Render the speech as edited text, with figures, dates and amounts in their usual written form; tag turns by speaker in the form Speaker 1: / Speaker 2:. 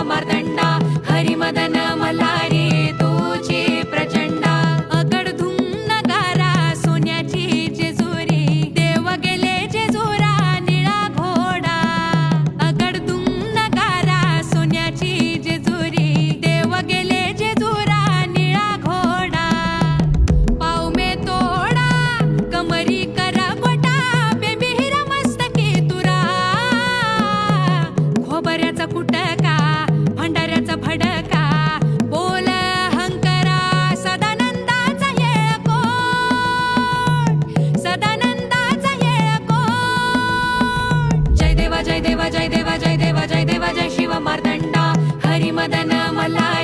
Speaker 1: मार्तंडा हरिमदन मल्हारी तुझी प्रचंडा अकडधूम नगारा सोन्याची जेजुरी देव गेले जेजुरा निळा घोडा अकडधूम नगारा सोन्याची जेजुरी देव गेले जेजुरा निळा घोडा पाव में तोडा कमरी करा गोटा बेबिहिरा मस्तकी तुरा खोबऱ्याचा कुटका भंडाऱ्याचा भडका बोल हंकरा सदानंदाचा येळकोट सदानंदाचा येळकोट जय देवा जय देवा जय देवा जय देवा जय देवा जय शिव मार्तंडा हरिमदन मल्हारी